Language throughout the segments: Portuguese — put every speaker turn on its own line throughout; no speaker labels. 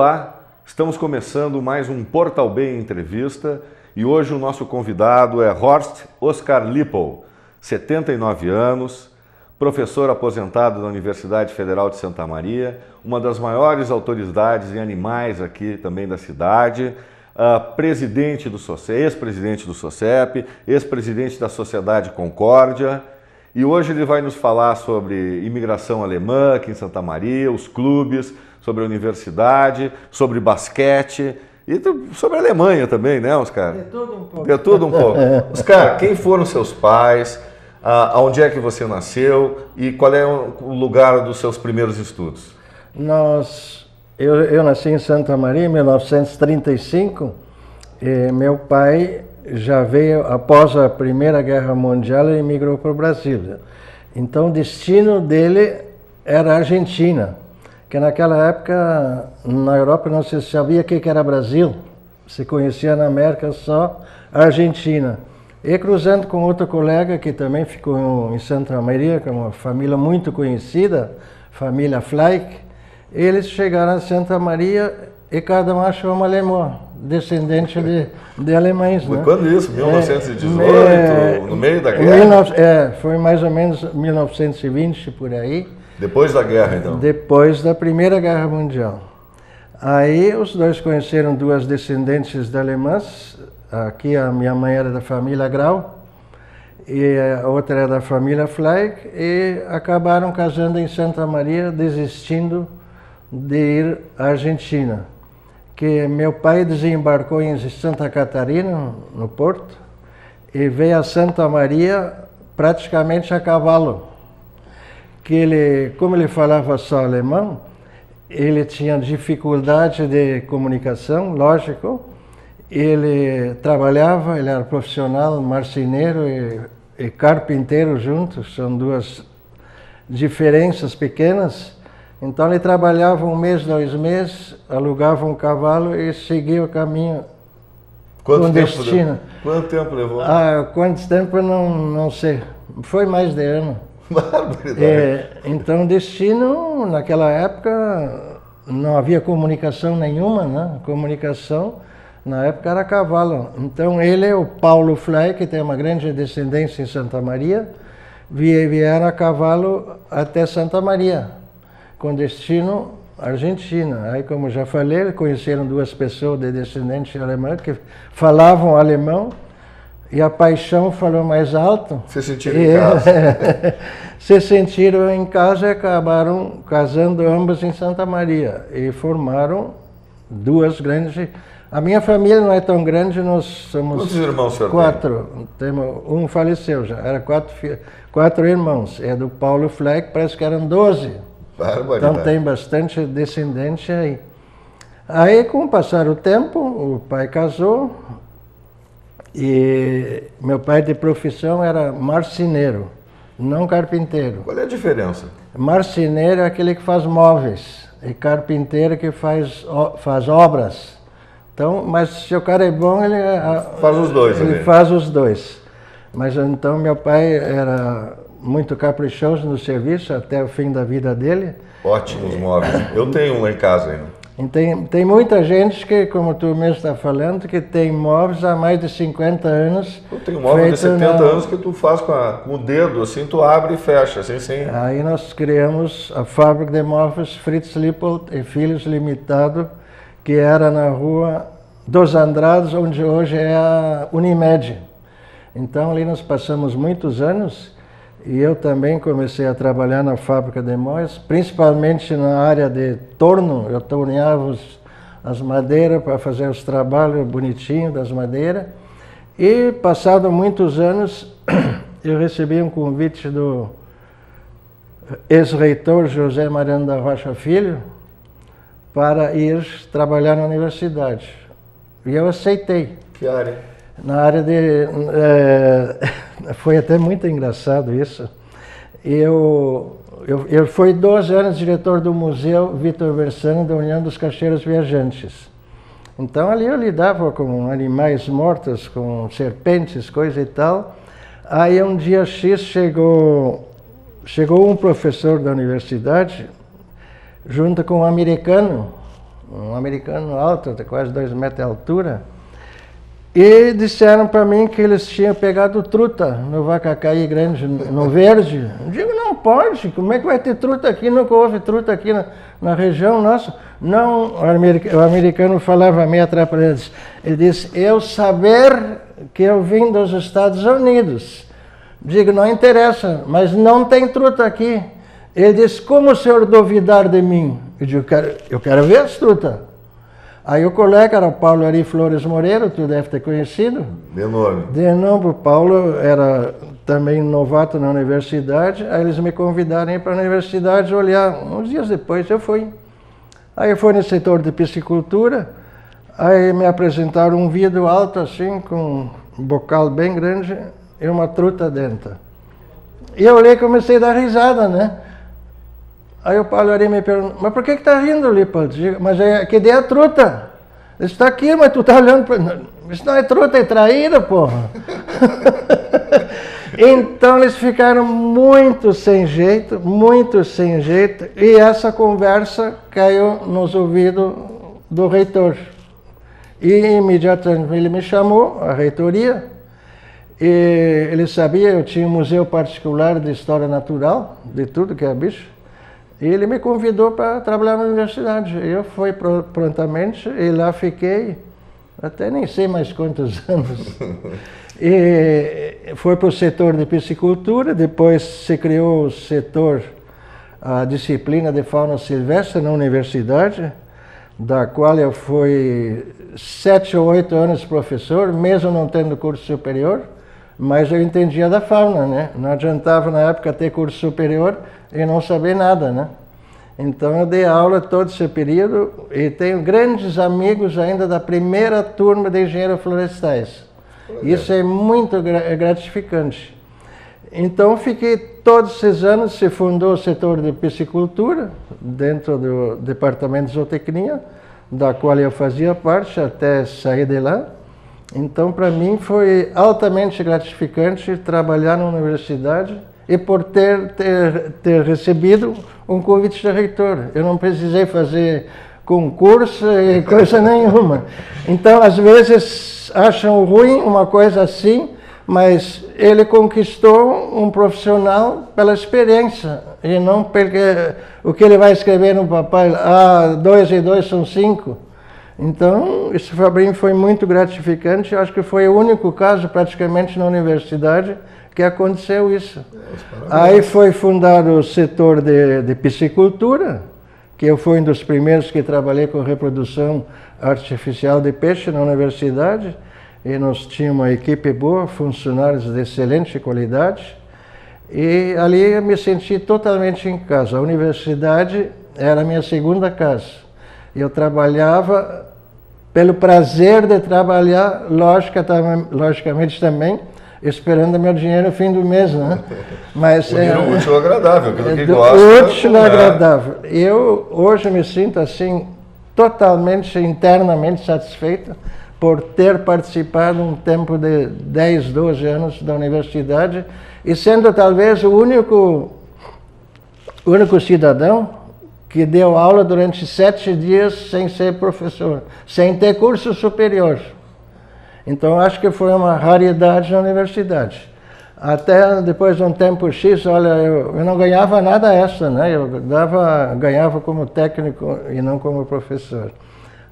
Olá, estamos começando mais um Portal B Entrevista e hoje o nosso convidado é Horst Oskar Lippel, 79 anos, professor aposentado da Universidade Federal de Santa Maria, uma das maiores autoridades em animais aqui também da cidade, presidente do ex-presidente do SOCEP, ex-presidente da Sociedade Concórdia, e hoje ele vai nos falar sobre imigração alemã aqui em Santa Maria, os clubes, sobre a universidade, sobre basquete e sobre a Alemanha também, né, Oskar?
De tudo um pouco.
De tudo um pouco. Oskar, quem foram seus pais? Onde é que você nasceu e qual é o lugar dos seus primeiros estudos?
Eu nasci em Santa Maria em 1935 e meu pai já veio após a Primeira Guerra Mundial e emigrou para o Brasil. Então o destino dele era a Argentina, que naquela época na Europa não se sabia o que era Brasil, se conhecia na América só a Argentina. E cruzando com outro colega que também ficou em Santa Maria, que é uma família muito conhecida, família Fleck, eles chegaram a Santa Maria e cada um achou um alemão, descendente de alemães.
Foi
né?
quando isso? 1918? No meio da guerra?
Foi mais ou menos 1920, por aí.
Depois da guerra, então?
Depois da Primeira Guerra Mundial. Aí os dois conheceram duas descendentes de alemãs. Aqui a minha mãe era da família Grau e a outra era da família Fleck e acabaram casando em Santa Maria, desistindo de ir à Argentina. Que meu pai desembarcou em Santa Catarina, no Porto, e veio a Santa Maria praticamente a cavalo. Como ele falava só alemão, ele tinha dificuldade de comunicação, lógico. Ele trabalhava, ele era profissional, marceneiro e carpinteiro juntos, são duas diferenças pequenas. Então ele trabalhava 1 mês, 2 meses, alugava um cavalo e seguia o caminho com destino.
Quanto tempo levou?
Quanto tempo eu não sei, foi mais de ano. Então destino, naquela época não havia comunicação nenhuma, né? Comunicação na época era cavalo. Então ele, o Paulo Fleck, que tem uma grande descendência em Santa Maria, vieram a cavalo até Santa Maria, com destino Argentina. Aí, como já falei, conheceram duas pessoas de descendente alemã que falavam alemão e a paixão falou mais alto.
Se sentiram em casa.
Se sentiram em casa e acabaram casando ambas em Santa Maria e formaram duas grandes. A minha família não é tão grande, nós somos...
Quantos irmãos o senhor
4. Um faleceu já, era 4 irmãos. É do Paulo Fleck, parece que eram 12. Então tem bastante descendente aí. Aí, com o passar do tempo, o pai casou e meu pai de profissão era marceneiro, não carpinteiro.
Qual é a diferença?
Marceneiro é aquele que faz móveis e carpinteiro que faz obras. Então, mas se o cara é bom, ele
faz os dois.
Ele faz os dois. Mas então meu pai era muito caprichoso no serviço até o fim da vida dele.
Ótimos móveis. Eu tenho um lá em casa ainda.
Tem muita gente que, como tu mesmo está falando, que tem móveis há mais de 50 anos.
Eu tenho móvel de 70 anos que tu faz com o dedo, assim, tu abre e fecha, assim, sem...
Aí nós criamos a fábrica de móveis Fritz Lippel e Filhos Limitado, que era na rua dos Andrades, onde hoje é a Unimed. Então ali nós passamos muitos anos e eu também comecei a trabalhar na fábrica de móveis, principalmente na área de torno. Eu torneava as madeiras para fazer os trabalhos bonitinhos das madeiras. E passado muitos anos eu recebi um convite do ex-reitor José Mariano da Rocha Filho para ir trabalhar na universidade. E eu aceitei.
Que área?
Na área de... foi até muito engraçado isso. Eu fui 12 anos diretor do Museu Vitor Bersani da União dos Caixeiros Viajantes. Então ali eu lidava com animais mortos, com serpentes, coisa e tal. Aí um dia X chegou um professor da universidade, junto com um americano, um americano alto, de quase 2 metros de altura. E disseram para mim que eles tinham pegado truta no Vacacaí Grande, no Verde. Eu digo, não pode, como é que vai ter truta aqui? Nunca houve truta aqui na região nossa. Não, o americano falava meio atrapalhado. Ele disse, eu saber que eu vim dos Estados Unidos. Digo, não interessa, mas não tem truta aqui. Ele disse, como o senhor duvidar de mim? Eu digo, eu quero ver as trutas. Aí o colega era o Paulo Ari Flores Moreira, tu deve ter conhecido.
De nome.
De nome, o Paulo era também novato na universidade, aí eles me convidaram para a universidade olhar. Uns dias depois eu fui. Aí eu fui no setor de piscicultura, aí me apresentaram um vidro alto assim, com um bocal bem grande e uma truta dentro. E eu olhei e comecei a dar risada, né? Aí o Paulo Ari me perguntou, mas por que está rindo, Lipa? Mas cadê a truta? Ele está aqui, mas tu está olhando para... Isso não é truta, é traíra, porra. Então eles ficaram muito sem jeito, e essa conversa caiu nos ouvidos do reitor. E imediatamente ele me chamou, à reitoria, e ele sabia, eu tinha um museu particular de história natural, de tudo que é bicho, e ele me convidou para trabalhar na universidade. Eu fui prontamente e lá fiquei, até nem sei mais quantos anos. E foi para o setor de piscicultura, depois se criou o setor, a disciplina de fauna silvestre na universidade, da qual eu fui 7 ou 8 anos professor, mesmo não tendo curso superior, mas eu entendia da fauna, né? Não adiantava na época ter curso superior e não saber nada, né? Então eu dei aula todo esse período e tenho grandes amigos ainda da primeira turma de engenheiros florestais. Isso é muito gratificante. Então fiquei todos esses anos, se fundou o setor de piscicultura, dentro do departamento de zootecnia, da qual eu fazia parte até sair de lá. Então para mim foi altamente gratificante trabalhar na universidade e por ter recebido um convite de reitor. Eu não precisei fazer concurso e coisa nenhuma. Então, às vezes, acham ruim uma coisa assim, mas ele conquistou um profissional pela experiência, e não porque o que ele vai escrever no papel, 2 e 2 são 5. Então, isso para mim foi muito gratificante. Eu acho que foi o único caso, praticamente, na universidade, que aconteceu isso. Aí foi fundado o setor de piscicultura, que eu fui um dos primeiros que trabalhei com reprodução artificial de peixe na universidade, e nós tínhamos uma equipe boa, funcionários de excelente qualidade, e ali eu me senti totalmente em casa. A universidade era a minha segunda casa. Eu trabalhava pelo prazer de trabalhar, logicamente também, esperando meu dinheiro no fim do mês, né? Mas
útil agradável, aquilo que
gosta. Útil agradável. Eu hoje me sinto assim, totalmente, internamente satisfeito por ter participado um tempo de 10, 12 anos da universidade e sendo talvez o único cidadão que deu aula durante 7 dias sem ser professor, sem ter curso superior. Então, acho que foi uma raridade na universidade. Até depois de um tempo X, olha, eu não ganhava nada extra, né? Eu ganhava como técnico e não como professor.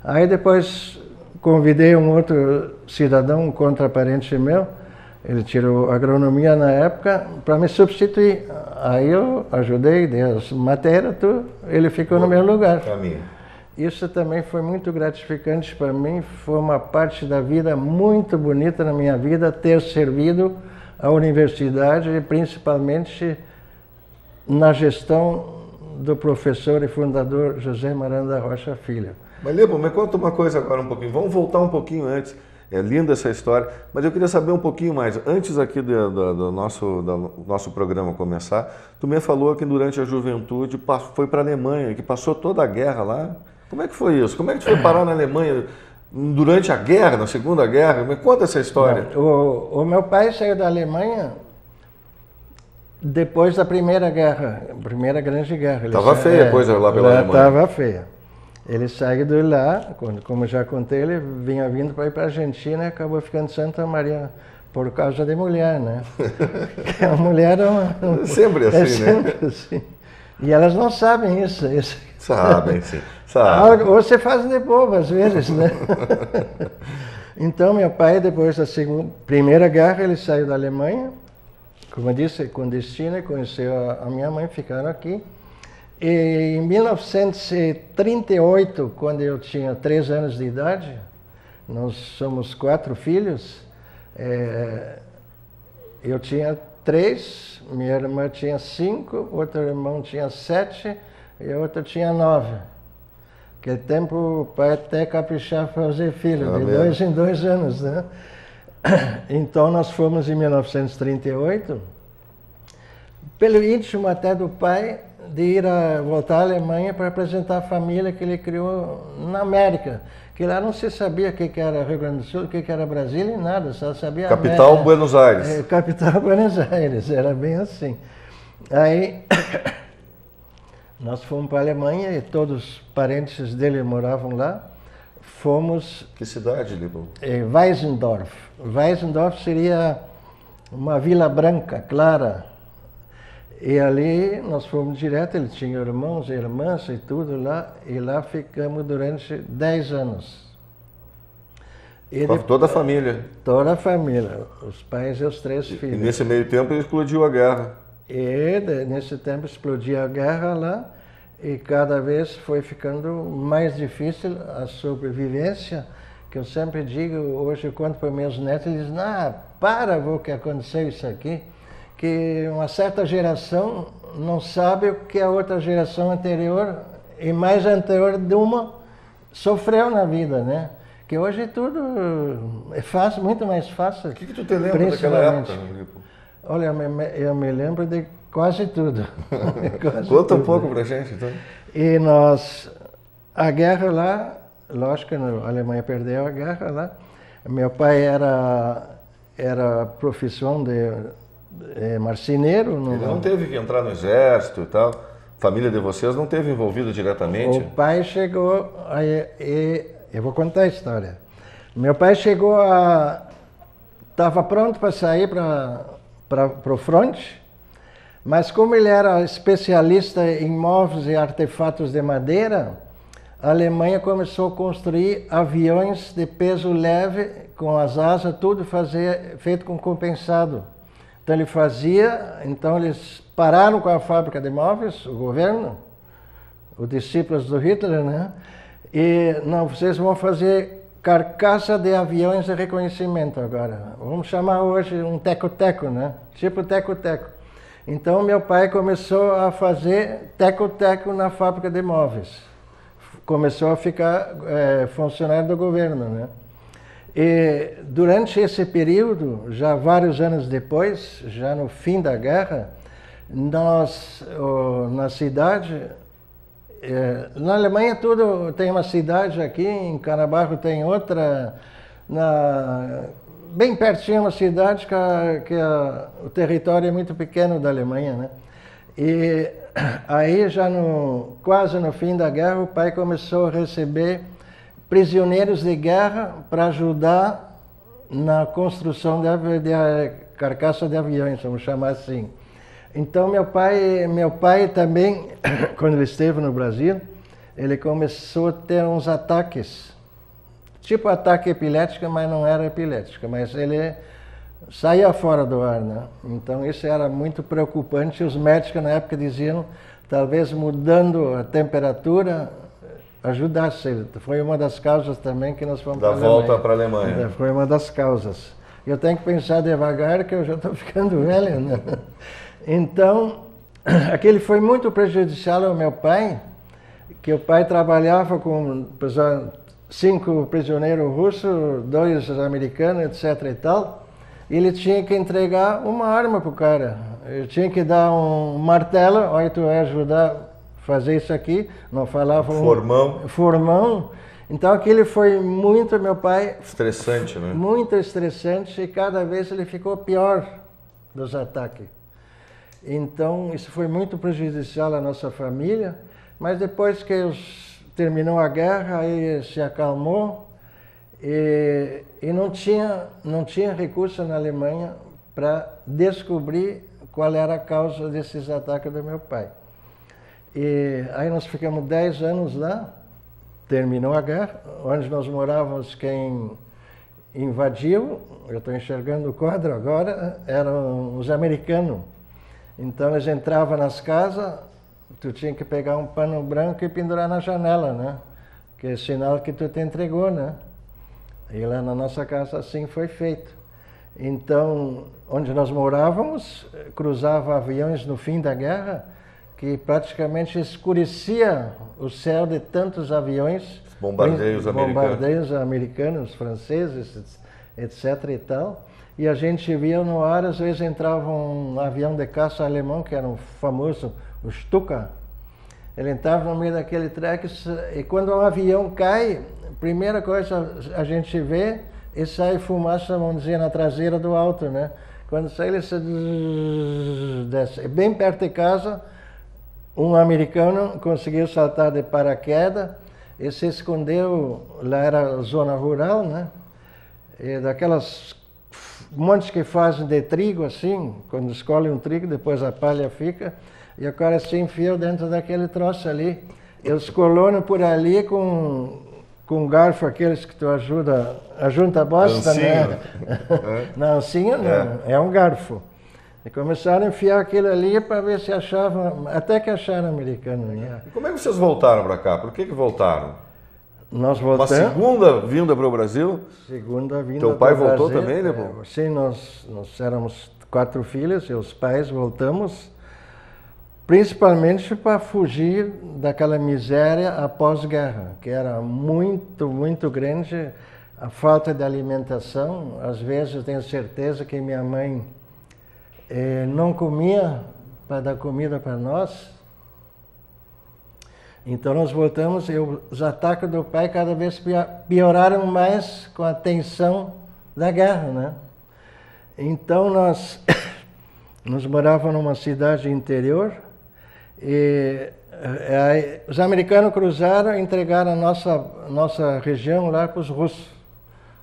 Aí depois convidei um outro cidadão, um contraparente meu, ele tirou agronomia na época, para me substituir. Aí eu ajudei, dei as matérias, ele ficou no meu lugar. Isso também foi muito gratificante para mim, foi uma parte da vida muito bonita na minha vida, ter servido à universidade e principalmente na gestão do professor e fundador José Maranda Rocha Filho.
Mas Lipa, me conta uma coisa agora um pouquinho, vamos voltar um pouquinho antes, é linda essa história, mas eu queria saber um pouquinho mais, antes aqui do nosso programa começar, tu me falou que durante a juventude foi para a Alemanha, que passou toda a guerra lá. Como é que foi isso? Como é que tu foi parar na Alemanha durante a guerra, na Segunda Guerra? Me conta essa história.
O meu pai saiu da Alemanha depois da Primeira Guerra, Primeira Grande Guerra.
Estava feia a coisa lá pela Alemanha.
Estava feia. Ele saiu de lá, como já contei, ele vinha vindo para ir para a Argentina e acabou ficando em Santa Maria por causa de mulher, né? Porque a mulher é uma...
Sempre assim,
é
né?
sempre assim. E elas não sabem isso.
Sabem, sim. Sabem.
Ou você faz de bobo, às vezes, né? Então, meu pai, depois da Primeira Guerra, ele saiu da Alemanha, como eu disse, com destino, e conheceu a minha mãe, ficaram aqui. E em 1938, quando eu tinha 3 anos de idade, nós somos 4 filhos, eu tinha 3, minha irmã tinha 5, outro irmão tinha 7 e outro tinha 9. Naquele tempo o pai até caprichava fazer filho, de 2 em 2 anos, né? Então nós fomos em 1938, pelo íntimo até do pai, de voltar à Alemanha para apresentar a família que ele criou na América. Que lá não se sabia o que era Rio Grande do Sul, o que era Brasília, nada, só sabia a
Capital
América.
Buenos Aires.
Capital Buenos Aires, era bem assim. Aí nós fomos para a Alemanha e todos os parentes dele moravam lá. Fomos...
Que cidade, Lipo?
Weißendorf. Weißendorf seria uma vila branca, clara. E ali nós fomos direto, ele tinha irmãos e irmãs e tudo lá, e lá ficamos durante 10 anos.
Toda a família?
Toda a família, os pais e os 3 filhos.
E nesse meio tempo explodiu a guerra?
E nesse tempo explodiu a guerra lá, e cada vez foi ficando mais difícil a sobrevivência, que eu sempre digo, hoje eu conto para meus netos, eles dizem, para ver o que aconteceu isso aqui, que uma certa geração não sabe o que a outra geração anterior e mais anterior de uma sofreu na vida, né? Que hoje tudo é fácil, muito mais fácil.
O que tu te lembra daquela época, Lipo?
Olha, eu me lembro de quase tudo.
Conta um pouco pra gente, então.
E a guerra lá, lógico que a Alemanha perdeu a guerra lá. Meu pai era profissão de marceneiro.
Ele não teve que entrar no exército e tal? A família de vocês não teve envolvido diretamente?
O pai chegou, eu vou contar a história. Meu pai chegou estava pronto para sair para o fronte, mas como ele era especialista em móveis e artefatos de madeira, a Alemanha começou a construir aviões de peso leve, com as asas, tudo feito com compensado. Então eles pararam com a fábrica de móveis, o governo, os discípulos do Hitler, né? E não, vocês vão fazer carcaça de aviões de reconhecimento agora. Vamos chamar hoje um teco-teco, né? Tipo teco-teco. Então meu pai começou a fazer teco-teco na fábrica de móveis. Começou a ficar funcionário do governo, né? E durante esse período, já vários anos depois, já no fim da guerra, nós, na cidade, na Alemanha tudo tem uma cidade aqui, em Canabarro tem outra, bem pertinho uma cidade o território é muito pequeno da Alemanha, né? E aí já quase no fim da guerra, o pai começou a receber prisioneiros de guerra para ajudar na construção de carcaça de aviões, vamos chamar assim. Então meu pai também, quando ele esteve no Brasil, ele começou a ter uns ataques, tipo ataque epilético, mas não era epilético, mas ele saía fora do ar, né? Então isso era muito preocupante. Os médicos na época diziam, talvez mudando a temperatura ajudasse. Foi uma das causas também que nós fomos
da volta para a Alemanha.
Foi uma das causas. Eu tenho que pensar devagar, que eu já estou ficando velho, né? Então, aquele foi muito prejudicial ao meu pai, que o pai trabalhava com 5 prisioneiros russos, 2 americanos, etc. e tal. E ele tinha que entregar uma arma para o cara. Ele tinha que dar um martelo, olha, tu vai ajudar fazer isso aqui, não falava formão. Então aquele foi muito, meu pai...
Estressante, né?
Muito estressante, e cada vez ele ficou pior dos ataques. Então isso foi muito prejudicial à nossa família, mas depois que terminou a guerra, aí se acalmou e não tinha recurso na Alemanha para descobrir qual era a causa desses ataques do meu pai. E aí nós ficamos 10 anos lá, terminou a guerra, onde nós morávamos, quem invadiu, eu estou enxergando o quadro agora, eram os americanos. Então eles entravam nas casas, tu tinha que pegar um pano branco e pendurar na janela, né? Que é sinal que tu te entregou, né? E lá na nossa casa assim foi feito. Então, onde nós morávamos, cruzava aviões no fim da guerra, que praticamente escurecia o céu de tantos aviões. Bombardeios americanos, franceses, etc. e tal. E a gente via no ar, às vezes entrava um avião de caça alemão, que era um famoso, o Stuka. Ele entrava no meio daquele treco e quando um avião cai, a primeira coisa a gente vê e sai fumaça, vamos dizer, na traseira do alto, né? Quando sai, ele se desce. Bem perto de casa, um americano conseguiu saltar de paraquedas e se escondeu, lá era zona rural, né? E daquelas montes que fazem de trigo, assim, quando escolhem um trigo, depois a palha fica, e o cara se enfiou dentro daquele troço ali. Eles colocam por ali com garfo, aqueles que tu ajunta a bosta, né? Não, ancinho não, é um garfo. E começaram a enfiar aquilo ali para ver se achavam, até que acharam americano. Né?
E como é que vocês voltaram para cá? Por que voltaram?
Nós voltamos.
Uma segunda vinda para o Brasil?
Segunda vinda.
Teu pai voltou também, né?
Sim, nós éramos 4 filhos e os pais voltamos, principalmente para fugir daquela miséria após guerra, que era muito, muito grande, a falta de alimentação. Às vezes eu tenho certeza que minha mãe não comia para dar comida para nós. Então nós voltamos e os ataques do pai cada vez pioraram mais com a tensão da guerra, né? Então nós morávamos numa cidade interior e os americanos cruzaram e entregaram a nossa região lá para os russos.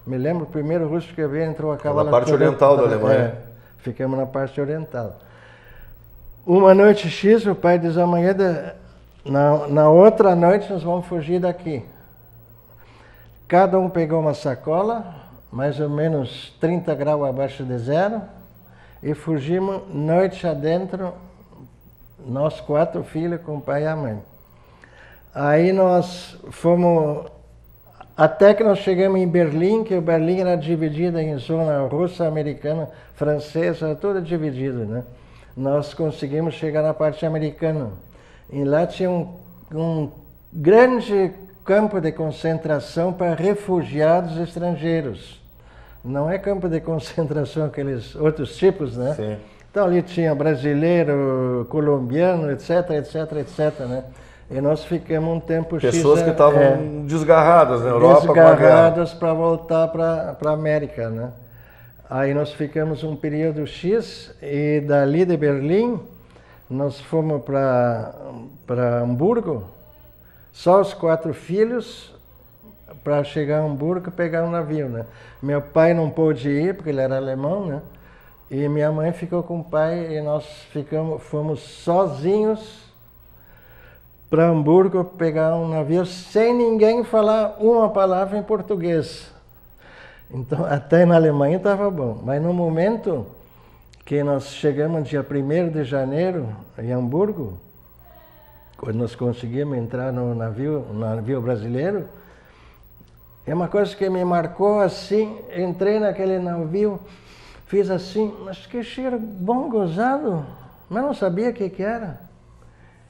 Me lembro, o primeiro russo que veio entrou a cavalo.
Na parte oriental da Alemanha.
Ficamos na parte oriental. Uma noite X, o pai diz, amanhã, na outra noite nós vamos fugir daqui. Cada um pegou uma sacola, mais ou menos 30 graus abaixo de zero, e fugimos noite adentro, nós 4 filhos com o pai e a mãe. Aí nós fomos, até que nós chegamos em Berlim, que o Berlim era dividido em zona russa, americana, francesa, tudo dividido, né? Nós conseguimos chegar na parte americana. E lá tinha um grande campo de concentração para refugiados estrangeiros. Não é campo de concentração aqueles outros tipos, né?
Sim.
Então ali tinha brasileiro, colombiano, etc, etc, etc, né? E nós ficamos um tempo
pessoas que estavam desgarradas na Europa.
Desgarradas para voltar para a América, né? Aí nós ficamos um período X e dali de Berlim nós fomos para Hamburgo, só os 4 filhos, para chegar a Hamburgo e pegar um navio, né? Meu pai não pôde ir, porque ele era alemão, né? E minha mãe ficou com o pai e nós fomos sozinhos para Hamburgo pegar um navio sem ninguém falar uma palavra em português. Então, até na Alemanha estava bom, mas no momento que nós chegamos dia 1º de janeiro em Hamburgo, quando nós conseguimos entrar no navio brasileiro, é uma coisa que me marcou assim, entrei naquele navio, fiz assim, mas que cheiro bom, gozado, mas não sabia o que era.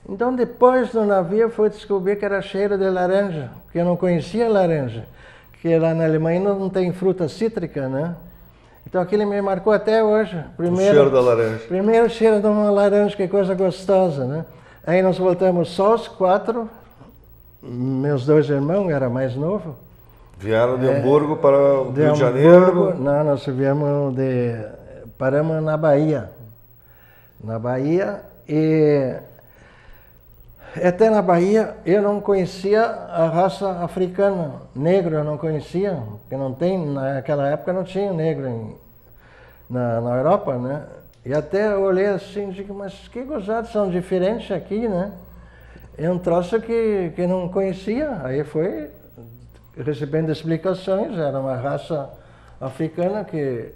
Então depois no navio fui descobrir que era cheiro de laranja, porque eu não conhecia laranja, porque lá na Alemanha não tem fruta cítrica, né? Então aquilo me marcou até hoje.
O cheiro da laranja.
Primeiro cheiro de uma laranja, que coisa gostosa, né? Aí nós voltamos só os 4, meus 2 irmãos, era mais novo.
Vieram de Hamburgo para o Rio de Janeiro?
Não, nós paramos na Bahia. Na Bahia, e Até na Bahia eu não conhecia a raça africana. Negro eu não conhecia, porque não tem, naquela época não tinha negro na Europa, né? E até eu olhei assim e digo, mas que gozados, são diferentes aqui, né? É um troço que não conhecia. Aí foi recebendo explicações, era uma raça africana que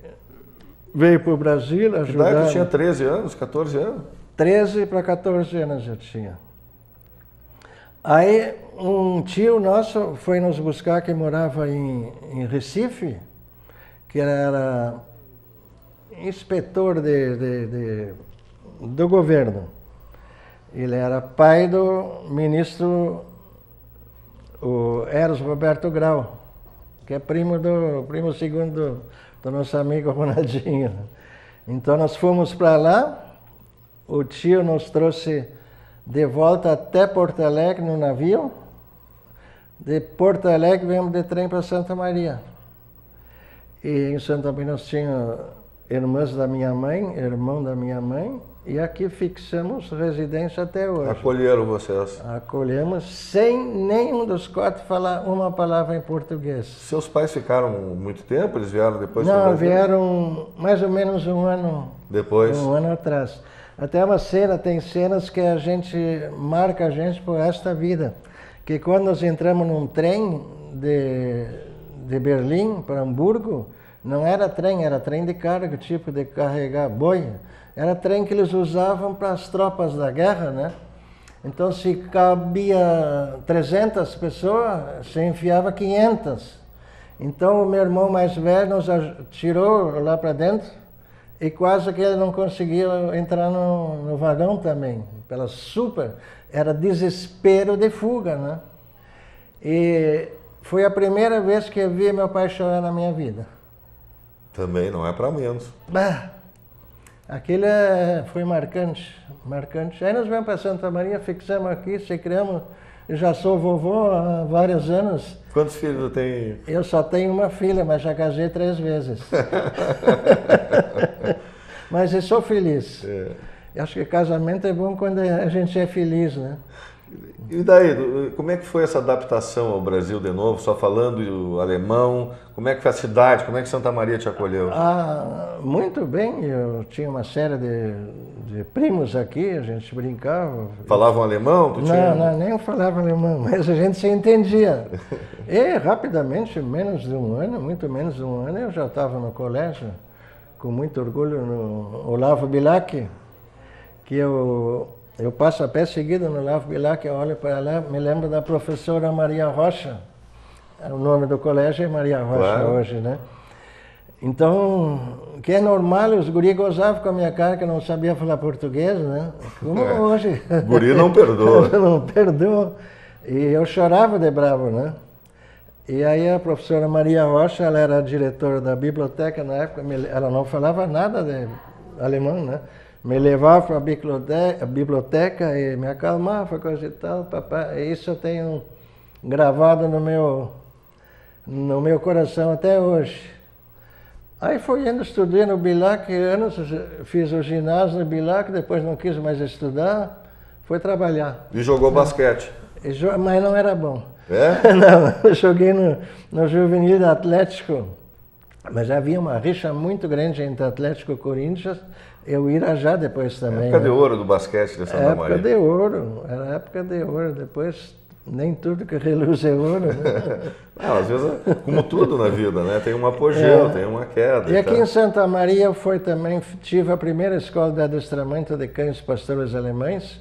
veio para o Brasil ajudar.
Que idade tu tinha? 13 anos, 14 anos?
13 para 14 anos eu tinha. Aí um tio nosso foi nos buscar, que morava em Recife, que era inspetor do governo. Ele era pai do ministro o Eros Roberto Grau, que é primo segundo do nosso amigo Ronaldinho. Então nós fomos para lá, o tio nos trouxe de volta até Porto Alegre no navio. De Porto Alegre viemos de trem para Santa Maria. E em Santa Maria nós tínhamos irmãs da minha mãe, irmão da minha mãe, e aqui fixamos residência até hoje.
Acolheram vocês?
Acolhemos sem nenhum dos quatro falar uma palavra em português.
Seus pais ficaram muito tempo? Eles vieram depois?
Não, vieram mais ou menos um ano.
Depois?
Um ano atrás. Até uma cena, tem cenas que a gente marca a gente por esta vida. Que quando nós entramos num trem de Berlim para Hamburgo, não era trem de carga, tipo de carregar boi. Era trem que eles usavam para as tropas da guerra, né? Então, se cabia 300 pessoas, se enfiava 500. Então, o meu irmão mais velho nos tirou lá para dentro e quase que ele não conseguia entrar no vagão também. Pela super, era desespero de fuga, né? E foi a primeira vez que eu vi meu pai chorar na minha vida.
Também não é para menos.
Bah, aquilo foi marcante, marcante. Aí nós viemos para Santa Maria, fixamos aqui, se criamos. Eu já sou vovô há vários anos.
Quantos filhos tem?
Eu só tenho uma filha, mas já casei 3 vezes. Mas eu sou feliz. Eu acho que casamento é bom quando a gente é feliz, né?
E daí, como é que foi essa adaptação ao Brasil de novo, só falando alemão? Como é que foi a cidade? Como é que Santa Maria te acolheu?
Muito bem, eu tinha uma série de primos aqui, a gente brincava.
Falavam alemão?
Não, nem eu falava alemão, mas a gente se entendia. E rapidamente, menos de um ano, muito menos de um ano, eu já estava no colégio, com muito orgulho, no Olavo Bilac, que eu passo a pé seguido no Olavo Bilac, eu olho para lá, me lembro da professora Maria Rocha. O nome do colégio é Maria Rocha, claro, hoje, né? Então, que é normal, os guri gozavam com a minha cara, que eu não sabia falar português, né? Como hoje.
Guri não perdoa.
Não perdoa. E eu chorava de bravo, né? E aí a professora Maria Rocha, ela era diretora da biblioteca na época, ela não falava nada de alemão, né? Me levava para a biblioteca e me acalmava, coisa e tal, papai. Isso eu tenho gravado no meu coração até hoje. Aí fui indo, estudei no Bilac anos, fiz o ginásio no Bilac, depois não quis mais estudar, fui trabalhar.
E jogou basquete?
Mas não era bom.
É?
Não, eu joguei no Juvenil Atlético, mas havia uma rixa muito grande entre Atlético e Corinthians. Eu Irajá depois também.
Época de ouro do basquete de Santa Maria.
Época de ouro, era época de ouro. Depois, nem tudo que reluz é ouro. Né?
Não, às vezes, como tudo na vida, né? Tem um apogeu, tem uma queda.
E aqui em Santa Maria eu tive a primeira escola de adestramento de cães pastores alemães.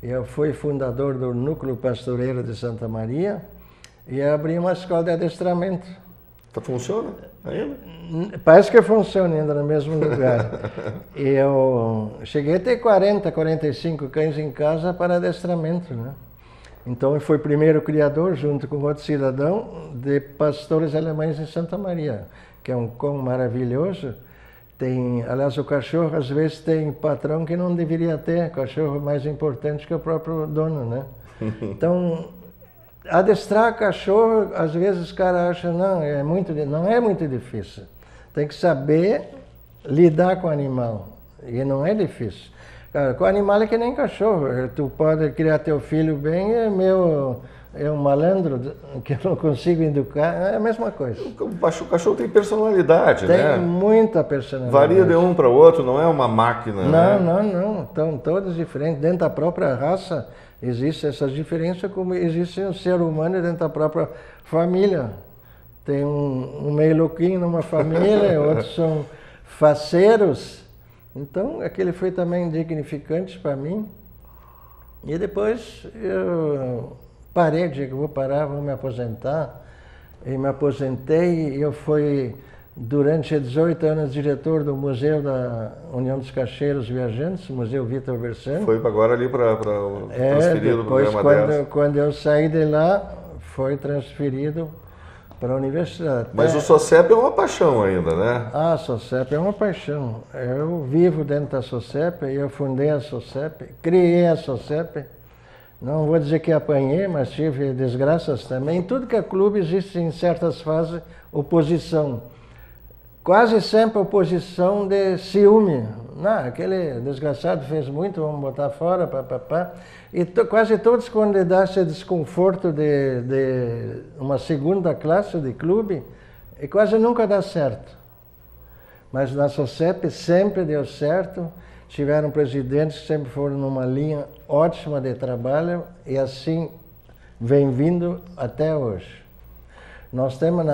Eu fui fundador do Núcleo Pastoreiro de Santa Maria e abri uma escola de adestramento.
Funciona ainda?
Parece que funciona ainda no mesmo lugar. E eu cheguei a ter 40, 45 cães em casa para adestramento, né? Então eu fui primeiro criador, junto com outro cidadão, de pastores alemães em Santa Maria, que é um cão maravilhoso. Aliás, o cachorro às vezes tem patrão que não deveria ter, cachorro mais importante que o próprio dono, né? Então, adestrar cachorro, às vezes os caras acham, não é muito difícil. Tem que saber lidar com o animal, e não é difícil. Cara, com animal é que nem cachorro. Tu pode criar teu filho bem, é um malandro que eu não consigo educar, é a mesma coisa.
O cachorro tem personalidade,
Tem
né?
muita personalidade.
Varia de um para o outro, não é uma máquina, né?
Não. Estão todos diferentes. Dentro da própria raça existe essa diferença, como existe um ser humano dentro da própria família. Tem um meio louquinho numa família, outros são faceiros. Então, aquele foi também dignificante para mim. E depois eu parei, digo, vou parar, vou me aposentar. E me aposentei e eu fui, durante 18 anos, diretor do Museu da União dos Caixeiros Viajantes, Museu Vitor Bersani.
Foi agora ali para transferido para o programa 10.
Quando eu saí de lá, foi transferido para a universidade.
Mas o SOCEP é uma paixão ainda, né?
Ah, a SOCEP é uma paixão. Eu vivo dentro da SOCEP, eu fundei a SOCEP, criei a SOCEP. Não vou dizer que apanhei, mas tive desgraças também. Em tudo que é clube existe, em certas fases, oposição. Quase sempre oposição de ciúme. Não, aquele desgraçado fez muito, vamos botar fora, papapá. E quase todos, quando dá esse desconforto de uma segunda classe de clube, e quase nunca dá certo. Mas na SOCEP sempre deu certo. Tiveram presidentes que sempre foram numa linha ótima de trabalho e assim vem vindo até hoje. Nós temos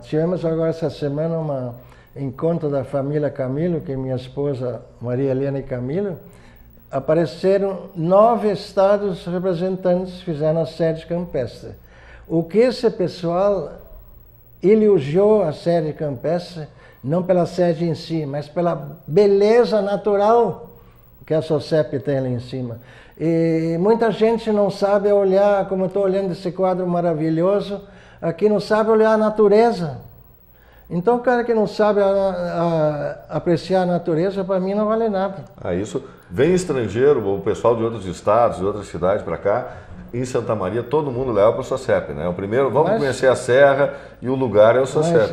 tivemos agora essa semana um encontro da família Camilo, que é minha esposa Maria Helena e Camilo. Apareceram 9 estados representantes, fizeram a sede campestre. O que esse pessoal elogiou a sede campestre, não pela sede em si, mas pela beleza natural que a SOCEP tem ali em cima. E muita gente não sabe olhar, como eu estou olhando esse quadro maravilhoso, aqui não sabe olhar a natureza. Então o cara que não sabe apreciar a natureza, para mim não vale nada.
Isso vem estrangeiro, o pessoal de outros estados, de outras cidades para cá, em Santa Maria, todo mundo leva para o SOCEP, né? O primeiro, vamos conhecer a serra e o lugar é o SOCEP.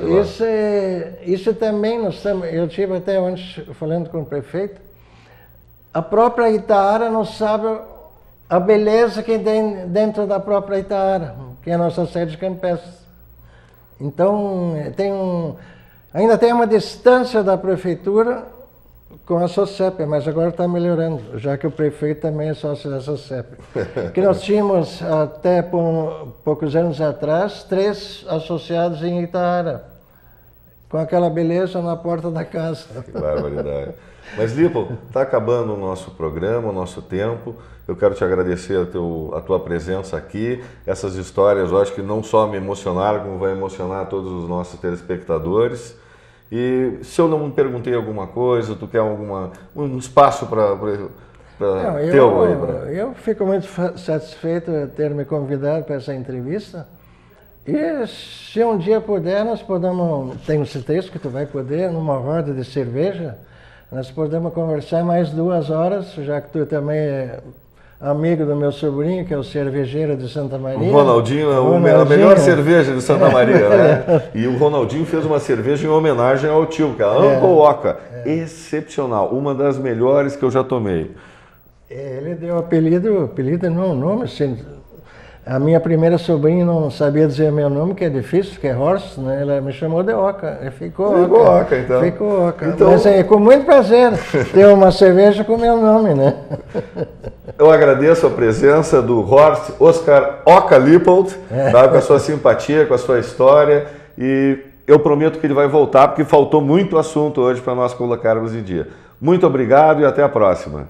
Isso também, eu estive até antes falando com o prefeito, a própria Itaara não sabe a beleza que tem dentro da própria Itaara, que é a nossa sede campestre. Então, ainda tem uma distância da prefeitura com a SOCEP, mas agora está melhorando, já que o prefeito também é sócio da SOCEP. Que nós tínhamos, até poucos anos atrás, 3 associados em Itaara, com aquela beleza na porta da casa.
Que barbaridade. Mas, Lippo, está acabando o nosso programa, o nosso tempo. Eu quero te agradecer a tua presença aqui. Essas histórias, eu acho que não só me emocionaram, como vai emocionar todos os nossos telespectadores. E se eu não perguntei alguma coisa, tu quer um espaço para teu aí?
Eu fico muito satisfeito de ter me convidado para essa entrevista. E se um dia puder, nós podemos, tenho certeza que tu vai poder, numa roda de cerveja, nós podemos conversar mais 2 horas, já que tu também é amigo do meu sobrinho, que é o cervejeiro de Santa Maria.
O Ronaldinho é a melhor cerveja de Santa Maria, né? E o Ronaldinho fez uma cerveja em homenagem ao tio, que é a Uncle Oca. Excepcional, uma das melhores que eu já tomei.
Ele deu apelido não, nome, assim, a minha primeira sobrinha não sabia dizer meu nome, que é difícil, que é Horst, né? Ela me chamou de Oca, ficou Oca.
Então.
Ficou Oca. Mas é com muito prazer ter uma cerveja com meu nome, né?
Eu agradeço a presença do Horst Oskar Oca Lippold, tá? Com a sua simpatia, com a sua história, e eu prometo que ele vai voltar, porque faltou muito assunto hoje para nós colocarmos em dia. Muito obrigado e até a próxima.